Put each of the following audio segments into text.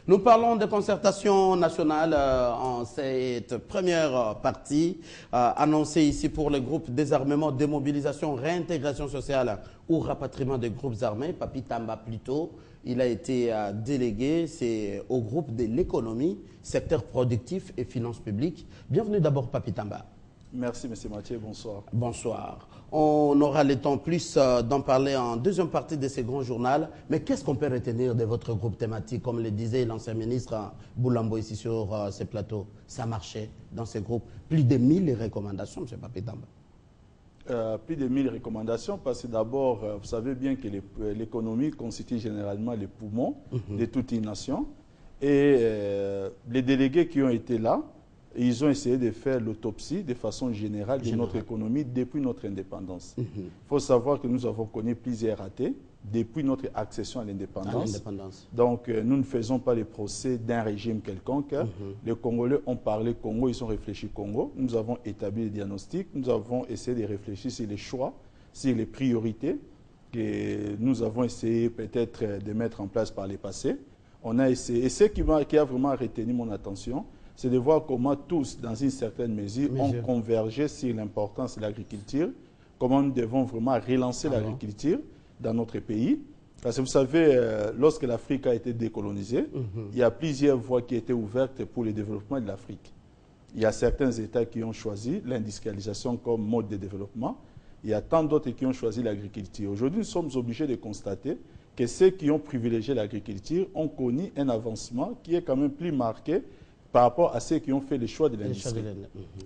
Nous parlons de concertation nationale en cette première partie annoncée ici pour le groupe désarmement, démobilisation, réintégration sociale ou rapatriement des groupes armés, Papi Tamba plutôt. Il a été délégué, c'est au groupe de l'économie, secteur productif et finances publiques. Bienvenue d'abord Papi Tamba. Merci, M. Mathieu. Bonsoir. Bonsoir. On aura le temps plus d'en parler en deuxième partie de ce grand journal. Mais qu'est-ce qu'on peut retenir de votre groupe thématique? Comme le disait l'ancien ministre Boulambo ici sur ce plateau, ça marchait dans ce groupe. Plus de 1000 recommandations, M. Papi Tamba. Plus de 1000 recommandations parce que d'abord, vous savez bien que l'économie constitue généralement les poumons de toute une nation. Et les délégués qui ont été là, ils ont essayé de faire l'autopsie de façon générale de notre économie depuis notre indépendance. Il faut savoir que nous avons connu plusieurs ratés depuis notre accession à l'indépendance. Donc, nous ne faisons pas le procès d'un régime quelconque. Les Congolais ont parlé Congo, ils ont réfléchi Congo. Nous avons établi le diagnostic. Nous avons essayé de réfléchir sur les choix, sur les priorités que nous avons essayé peut-être de mettre en place par le passé. On a essayé. Et ce qui a vraiment retenu mon attention, c'est de voir comment tous, dans une certaine mesure, ont convergé sur l'importance de l'agriculture, comment nous devons vraiment relancer l'agriculture dans notre pays. Parce que vous savez, lorsque l'Afrique a été décolonisée, il y a plusieurs voies qui étaient ouvertes pour le développement de l'Afrique. Il y a certains États qui ont choisi l'industrialisation comme mode de développement. Il y a tant d'autres qui ont choisi l'agriculture. Aujourd'hui, nous sommes obligés de constater que ceux qui ont privilégié l'agriculture ont connu un avancement qui est quand même plus marqué par rapport à ceux qui ont fait le choix de l'industrie.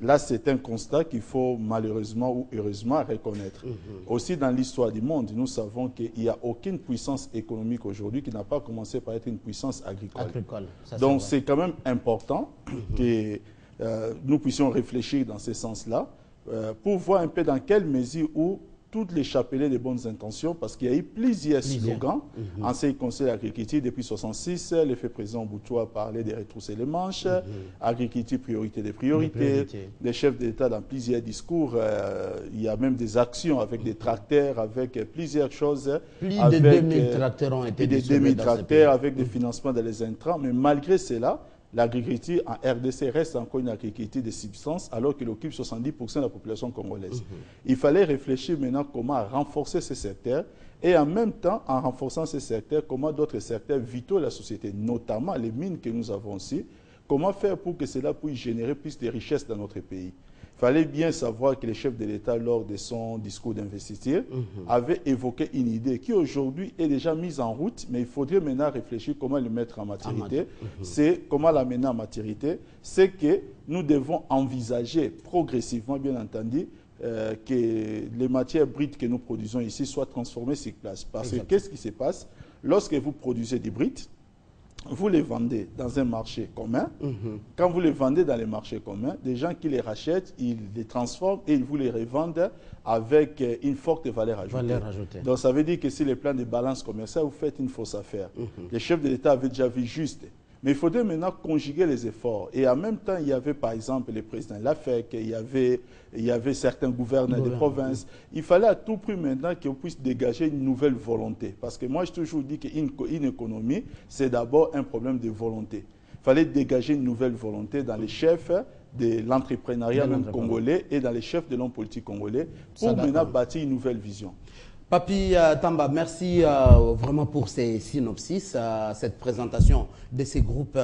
Là, c'est un constat qu'il faut malheureusement ou heureusement reconnaître. Aussi, dans l'histoire du monde, nous savons qu'il n'y a aucune puissance économique aujourd'hui qui n'a pas commencé par être une puissance agricole. Donc, c'est quand même important que nous puissions réfléchir dans ce sens-là pour voir un peu dans quelle mesure où toutes les chapelets de bonnes intentions, parce qu'il y a eu plusieurs slogans en ce qui concerne l'agriculture. Depuis 1966, le fait président Boutou a parlé de retrousser les manches, agriculture priorité des priorités. Les chefs d'État dans plusieurs discours, il y a même des actions avec des tracteurs, avec plusieurs choses. Plus de 2000 tracteurs ont été distribués. Plus de 2000 tracteurs avec des financements dans les intrants. Mais malgré cela, l'agriculture en RDC reste encore une agriculture de substance alors qu'elle occupe 70% de la population congolaise. Il fallait réfléchir maintenant comment renforcer ces secteurs et en même temps, en renforçant ces secteurs, comment d'autres secteurs vitaux de la société, notamment les mines que nous avons aussi, comment faire pour que cela puisse générer plus de richesses dans notre pays. Il fallait bien savoir que le chef de l'État, lors de son discours d'investiture, avait évoqué une idée qui aujourd'hui est déjà mise en route, mais il faudrait maintenant réfléchir comment le mettre en maturité. C'est comment l'amener en maturité. C'est que nous devons envisager progressivement, bien entendu, que les matières brites que nous produisons ici soient transformées sur place. Parce que qu'est-ce qui se passe? Lorsque vous produisez des brites, vous les vendez dans un marché commun. Quand vous les vendez dans les marchés communs, des gens qui les rachètent, ils les transforment et ils vous les revendent avec une forte valeur ajoutée. Donc ça veut dire que si les plans de balance commerciale, vous faites une fausse affaire. Les chefs de l'État avaient déjà vu juste. Mais il faudrait maintenant conjuguer les efforts. Et en même temps, il y avait par exemple le président de l'AFEC, il y avait certains gouverneurs de province. Il fallait à tout prix maintenant qu'on puisse dégager une nouvelle volonté. Parce que moi, je toujours dis qu'une économie, c'est d'abord un problème de volonté. Il fallait dégager une nouvelle volonté dans les chefs de l'entrepreneuriat congolais et dans les chefs de l'homme politique congolais pour maintenant bâtir une nouvelle vision. Papi Tamba, merci vraiment pour ces synopsis, cette présentation de ces groupes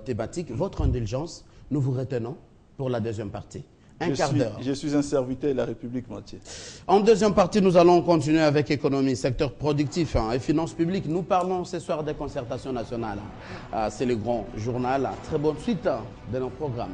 thématiques. Votre indulgence, nous vous retenons pour la deuxième partie. Un quart d'heure. Je suis un serviteur de la République, Mathieu. En deuxième partie, nous allons continuer avec économie, secteur productif et finances publiques. Nous parlons ce soir des concertations nationales. C'est le grand journal. Très bonne suite de nos programmes.